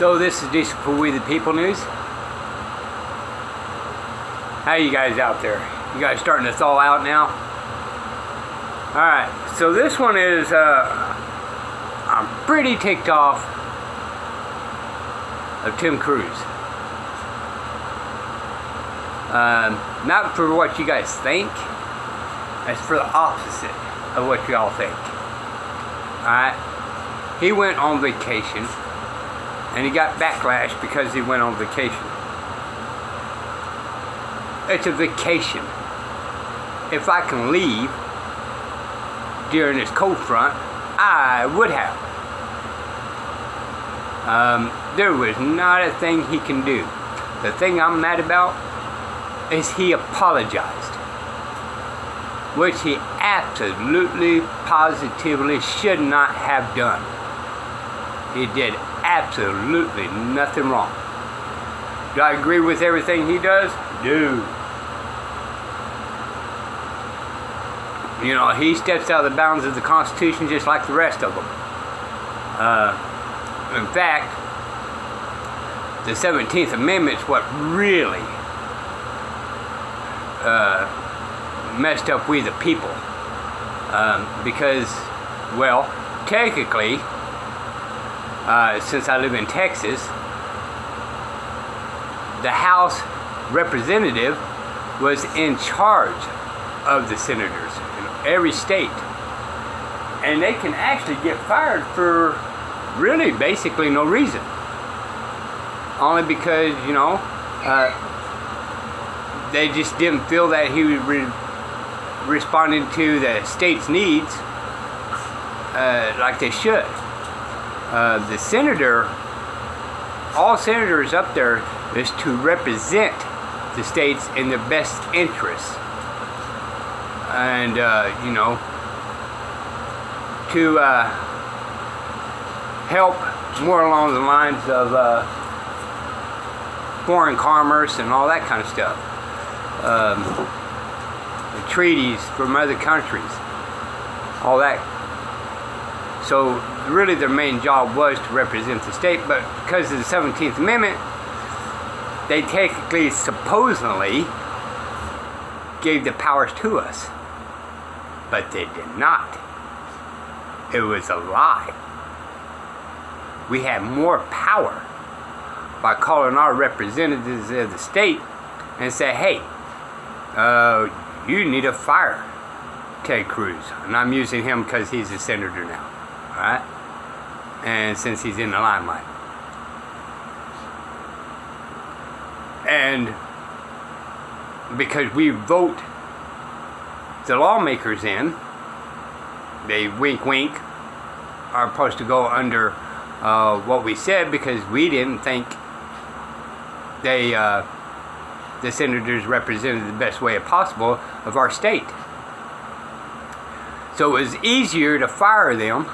So this is Decent for We the People News. How you guys out there? You guys starting to thaw out now? Alright, so this one is, I'm pretty ticked off of Ted Cruz. Not for what you guys think, it's for the opposite of what y'all think. Alright, he went on vacation and he got backlash because he went on vacation. It's a vacation. If I can leave during this cold front, I would have. There was not a thing he can do. The thing I'm mad about is he apologized, which he absolutely, positively should not have done. He did absolutely nothing wrong. Do I agree with everything he does? No. You know, he steps out of the bounds of the Constitution just like the rest of them. In fact, the 17th Amendment is what really messed up we the people. Because, well, technically, since I live in Texas, the House representative was in charge of the senators in every state. And they can actually get fired for really basically no reason. Only because, you know, they just didn't feel that he was responding to the state's needs like they should. The senator, all senators up there is to represent the states in their best interests. And, you know, to help more along the lines of foreign commerce and all that kind of stuff. The treaties from other countries, all that. So really their main job was to represent the state, but because of the 17th Amendment, they technically, supposedly, gave the powers to us. But they did not. It was a lie. We had more power by calling our representatives of the state and say, hey, you need to fire Ted Cruz. And I'm using him because he's a senator now. Alright? And since he's in the limelight. And because we vote the lawmakers in, they wink wink, are supposed to go under what we said because we didn't think they, the senators represented the best way possible of our state. So it was easier to fire them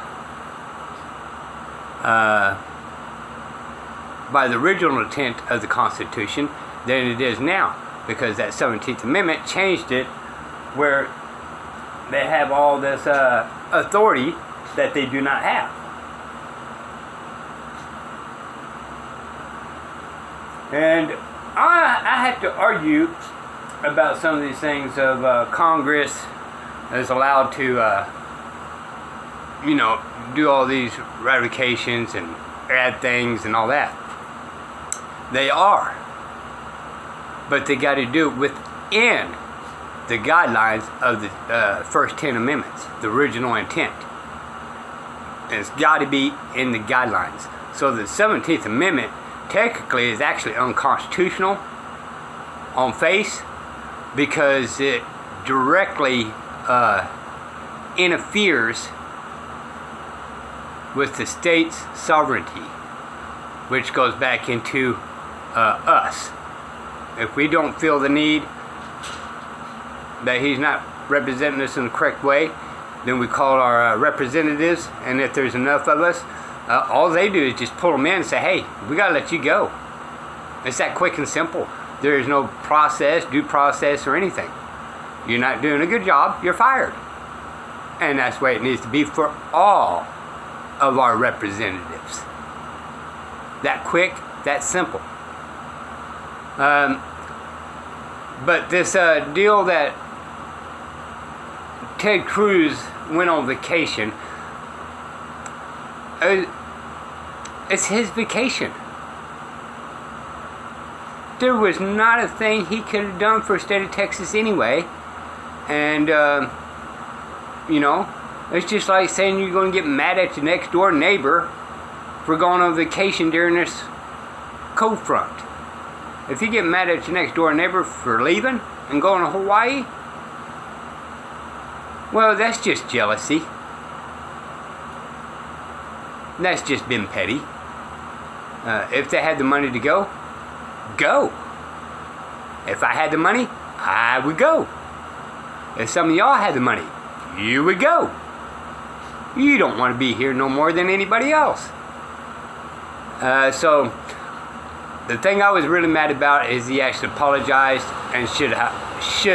by the original intent of the Constitution than it is now, because that 17th Amendment changed it where they have all this authority that they do not have. And I have to argue about some of these things of Congress is allowed to you know, do all these ratifications and add things and all that. They are. But they got to do it within the guidelines of the first 10 amendments, the original intent. And it's got to be in the guidelines. So the 17th Amendment technically is actually unconstitutional on face because it directly interferes with the state's sovereignty, which goes back into us. If we don't feel the need that he's not representing us in the correct way, then we call our representatives, and if there's enough of us, all they do is just pull them in and say, hey, we gotta let you go. It's that quick and simple. There is no process, due process, or anything. You're not doing a good job, you're fired. And that's the way it needs to be for all of our representatives. that quick, that simple. But this deal that Ted Cruz went on vacation, it's his vacation. There was not a thing he could have done for the state of Texas anyway. And, you know, it's just like saying you're going to get mad at your next door neighbor for going on vacation during this cold front. If you get mad at your next door neighbor for leaving and going to Hawaii, well, that's just jealousy. That's just being petty. If they had the money to go, go. If I had the money, I would go. If some of y'all had the money, you would go. You don't want to be here no more than anybody else. So, the thing I was really mad about is he actually apologized and should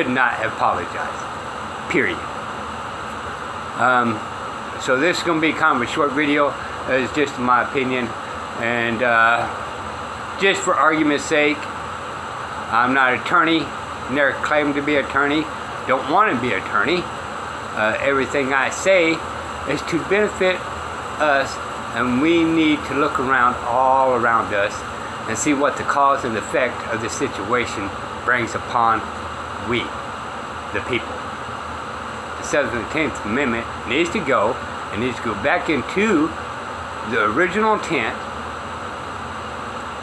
not have apologized. Period. So this is going to be kind of a short video. It's just my opinion. And just for argument's sake, I'm not an attorney. Never claimed to be an attorney. Don't want to be an attorney. Everything I say is to benefit us, and we need to look around all around us and see what the cause and effect of the situation brings upon we, the people. The 7th and 10th Amendment needs to go, and needs to go back into the original intent,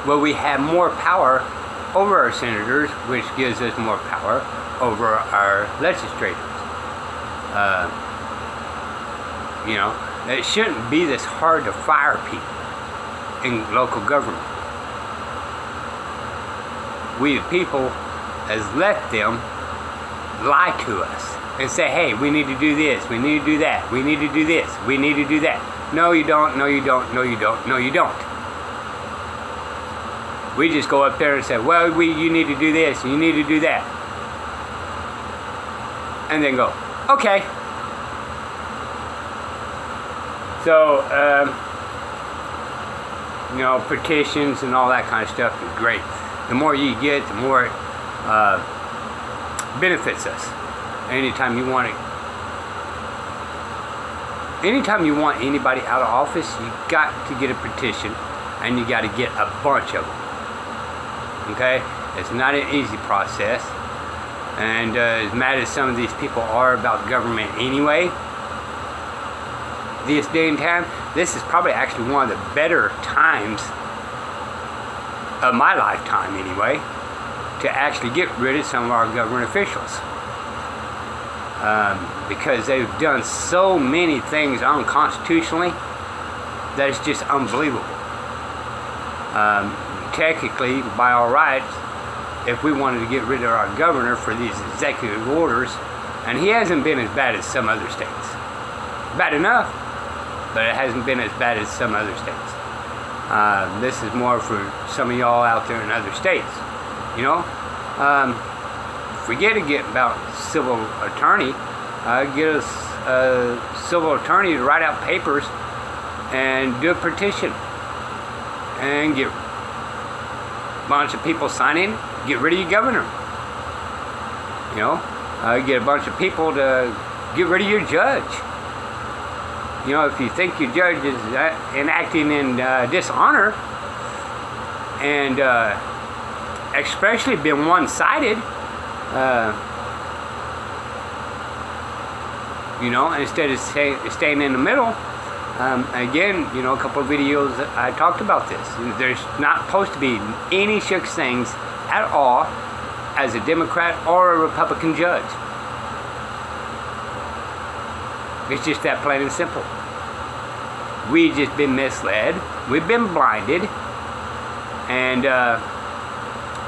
where we have more power over our senators, which gives us more power over our legislators. You know, it shouldn't be this hard to fire people in local government. We the people has let them lie to us and say, hey, we need to do this, we need to do that, we need to do this, we need to do that. No, you don't, no, you don't, no, you don't, no, you don't. We just go up there and say, well, you need to do this, you need to do that. And then go, okay. So, you know, petitions and all that kind of stuff is great. The more you get, the more it benefits us. Anytime you want anybody out of office, you got to get a petition, and you got to get a bunch of them. Okay? It's not an easy process. And as mad as some of these people are about government anyway, this day and time, this is probably actually one of the better times of my lifetime anyway, to actually get rid of some of our government officials. Because they've done so many things unconstitutionally that it's just unbelievable. Technically, by all rights, if we wanted to get rid of our governor for these executive orders, and he hasn't been as bad as some other states. Bad enough, but it hasn't been as bad as some other states. This is more for some of y'all out there in other states. You know, forget about civil attorney. Get us a civil attorney to write out papers and do a petition and get a bunch of people signing. Get rid of your governor. You know, get a bunch of people to get rid of your judge. You know, if you think your judge is enacting in dishonor, and especially been one-sided, you know, instead of staying in the middle. Again, you know, a couple of videos I talked about this. There's not supposed to be any such things at all as a Democrat or a Republican judge. It's just that plain and simple. We've just been misled. We've been blinded. And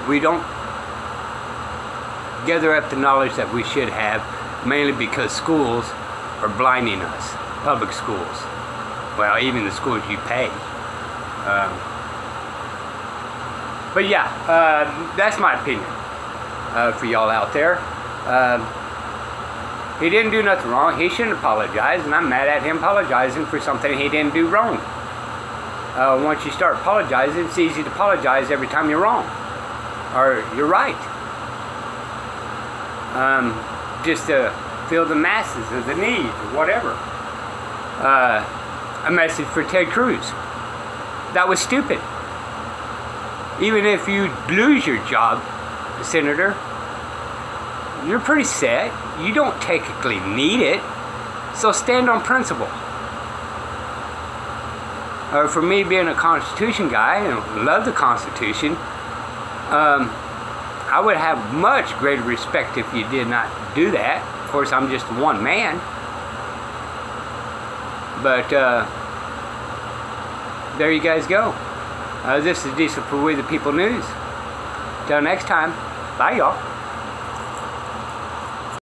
we don't gather up the knowledge that we should have, mainly because schools are blinding us. Public schools. Well, even the schools you pay. But yeah, that's my opinion for y'all out there. He didn't do nothing wrong. He shouldn't apologize, and I'm mad at him apologizing for something he didn't do wrong. once you start apologizing, it's easy to apologize every time you're wrong or you're right. Just to fill the masses of the need or whatever. A message for Ted Cruz. That was stupid. Even if you lose your job, Senator, you're pretty set. You don't technically need it. So stand on principle. For me being a Constitution guy and love the Constitution, I would have much greater respect if you did not do that. Of course, I'm just one man. But there you guys go. This is Diesel for We the People News. Till next time, bye y'all.